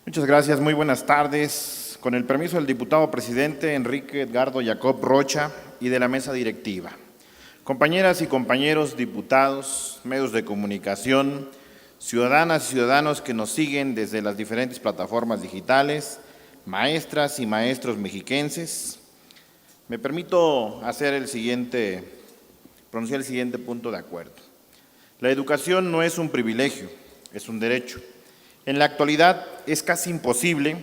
Muchas gracias, muy buenas tardes. Con el permiso del diputado presidente Enrique Edgardo Jacob Rocha y de la mesa directiva. Compañeras y compañeros diputados, medios de comunicación, ciudadanas y ciudadanos que nos siguen desde las diferentes plataformas digitales, maestras y maestros mexiquenses, me permito pronunciar el siguiente punto de acuerdo. La educación no es un privilegio, es un derecho. En la actualidad es casi imposible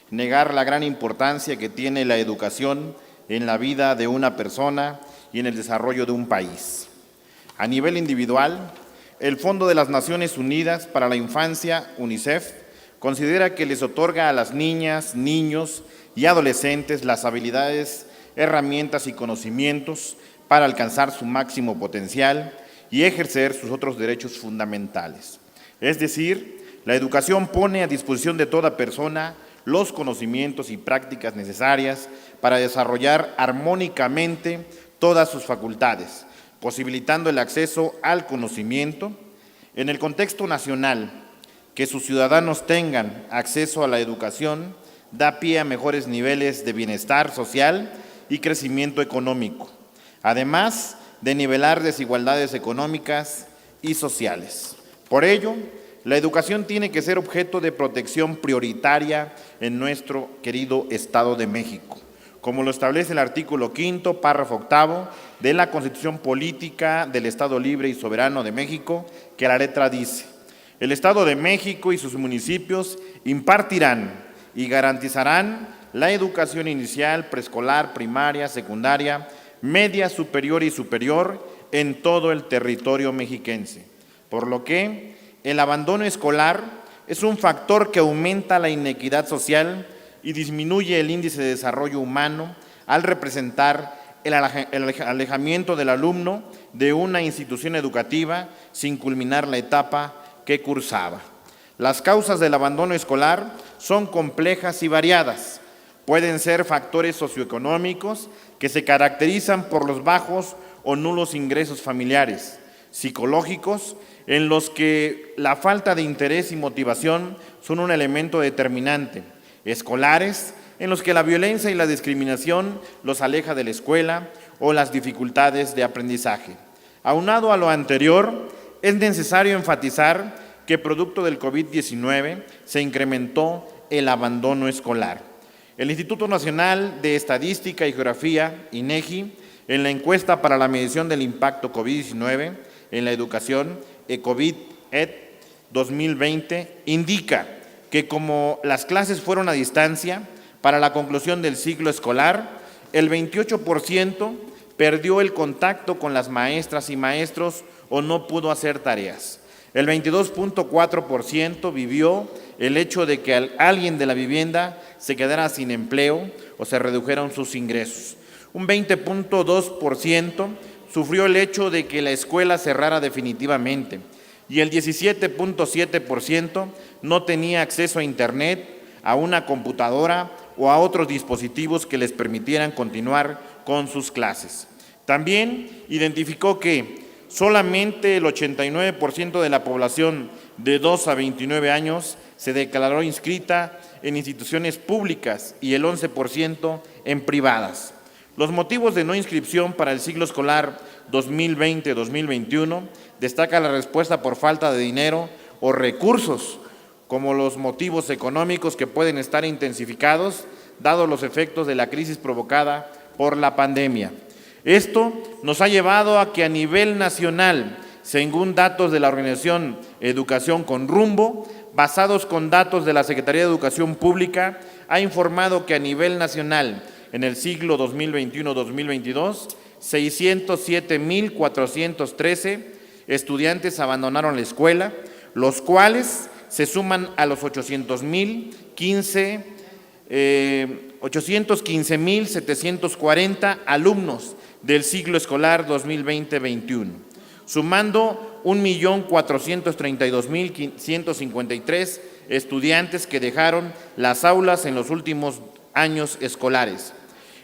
negar la gran importancia que tiene la educación en la vida de una persona y en el desarrollo de un país. A nivel individual, el Fondo de las Naciones Unidas para la Infancia, UNICEF, considera que les otorga a las niñas, niños y adolescentes las habilidades, herramientas y conocimientos para alcanzar su máximo potencial y ejercer sus otros derechos fundamentales. Es decir, la educación pone a disposición de toda persona los conocimientos y prácticas necesarias para desarrollar armónicamente todas sus facultades, posibilitando el acceso al conocimiento. En el contexto nacional, que sus ciudadanos tengan acceso a la educación da pie a mejores niveles de bienestar social y crecimiento económico, además de nivelar desigualdades económicas y sociales. Por ello, la educación tiene que ser objeto de protección prioritaria en nuestro querido Estado de México, como lo establece el artículo 5º, párrafo 8º de la Constitución Política del Estado Libre y Soberano de México, que a la letra dice: el Estado de México y sus municipios impartirán y garantizarán la educación inicial, preescolar, primaria, secundaria, media, superior y superior en todo el territorio mexiquense, por lo que el abandono escolar es un factor que aumenta la inequidad social y disminuye el índice de desarrollo humano al representar el alejamiento del alumno de una institución educativa sin culminar la etapa que cursaba. Las causas del abandono escolar son complejas y variadas. Pueden ser factores socioeconómicos que se caracterizan por los bajos o nulos ingresos familiares, psicológicos, en los que la falta de interés y motivación son un elemento determinante, escolares, en los que la violencia y la discriminación los aleja de la escuela o las dificultades de aprendizaje. Aunado a lo anterior, es necesario enfatizar que producto del COVID-19 se incrementó el abandono escolar. El Instituto Nacional de Estadística y Geografía, INEGI, en la encuesta para la medición del impacto COVID-19 en la educación, ECOVID-ED 2020, indica que como las clases fueron a distancia para la conclusión del ciclo escolar, el 28% perdió el contacto con las maestras y maestros o no pudo hacer tareas. El 22.4% vivió el hecho de que alguien de la vivienda se quedara sin empleo o se redujeron sus ingresos. Un 20.2% sufrió el hecho de que la escuela cerrara definitivamente y el 17.7% no tenía acceso a Internet, a una computadora o a otros dispositivos que les permitieran continuar con sus clases. También identificó que solamente el 89% de la población de 2 a 29 años se declaró inscrita en instituciones públicas y el 11% en privadas. Los motivos de no inscripción para el ciclo escolar 2020-2021 destaca la respuesta por falta de dinero o recursos, como los motivos económicos que pueden estar intensificados dados los efectos de la crisis provocada por la pandemia. Esto nos ha llevado a que a nivel nacional, según datos de la organización Educación con Rumbo, basados con datos de la Secretaría de Educación Pública, ha informado que a nivel nacional, en el ciclo 2021-2022, 607,413 estudiantes abandonaron la escuela, los cuales se suman a los 815,740 alumnos del ciclo escolar 2020-21, sumando 1,432,153 estudiantes que dejaron las aulas en los últimos años escolares.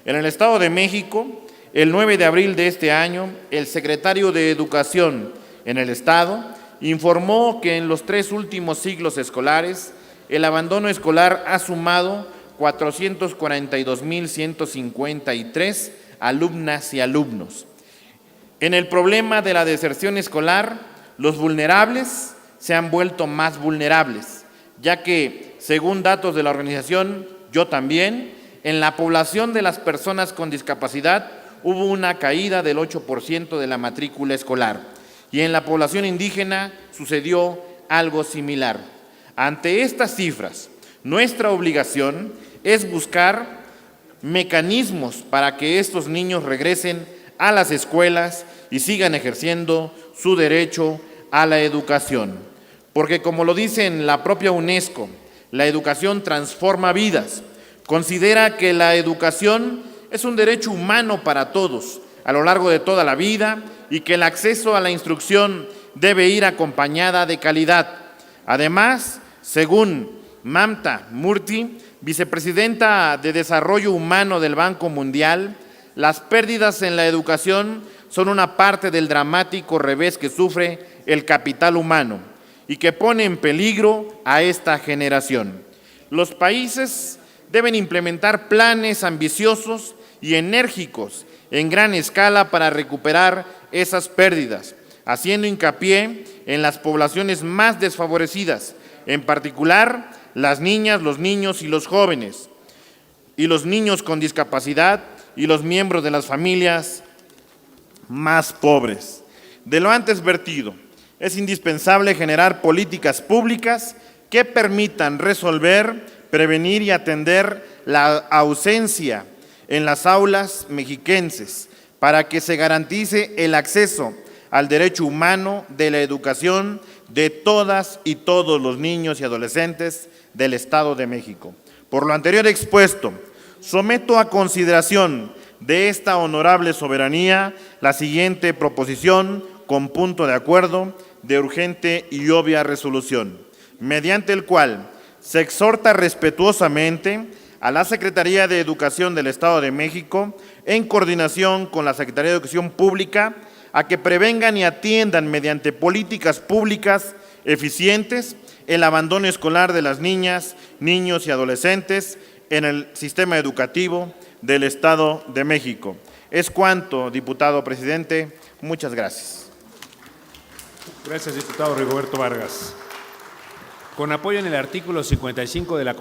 En el Estado de México, el 9 de abril de este año, el secretario de Educación en el Estado informó que en los 3 últimos ciclos escolares el abandono escolar ha sumado 442,153 alumnas y alumnos. En el problema de la deserción escolar, los vulnerables se han vuelto más vulnerables, ya que, según datos de la organización Yo También, en la población de las personas con discapacidad hubo una caída del 8% de la matrícula escolar, y en la población indígena sucedió algo similar. Ante estas cifras, nuestra obligación es buscar mecanismos para que estos niños regresen a las escuelas y sigan ejerciendo su derecho a la educación. Porque, como lo dice en la propia UNESCO, la educación transforma vidas. Considera que la educación es un derecho humano para todos a lo largo de toda la vida y que el acceso a la instrucción debe ir acompañada de calidad. Además, según Mamta Murthy, vicepresidenta de Desarrollo Humano del Banco Mundial, las pérdidas en la educación son una parte del dramático revés que sufre el capital humano y que pone en peligro a esta generación. Los países deben implementar planes ambiciosos y enérgicos en gran escala para recuperar esas pérdidas, haciendo hincapié en las poblaciones más desfavorecidas, en particular las niñas, los niños y los jóvenes, y los niños con discapacidad y los miembros de las familias más pobres. De lo antes vertido, es indispensable generar políticas públicas que permitan resolver, prevenir y atender la ausencia en las aulas mexiquenses para que se garantice el acceso al derecho humano de la educación de todas y todos los niños y adolescentes del Estado de México. Por lo anterior expuesto, someto a consideración de esta honorable soberanía la siguiente proposición con punto de acuerdo de urgente y obvia resolución, mediante el cual se exhorta respetuosamente a la Secretaría de Educación del Estado de México, en coordinación con la Secretaría de Educación Pública, a que prevengan y atiendan mediante políticas públicas eficientes el abandono escolar de las niñas, niños y adolescentes en el sistema educativo del Estado de México. Es cuanto, diputado presidente. Muchas gracias. Gracias, diputado Rigoberto Vargas. Con apoyo en el artículo 55 de la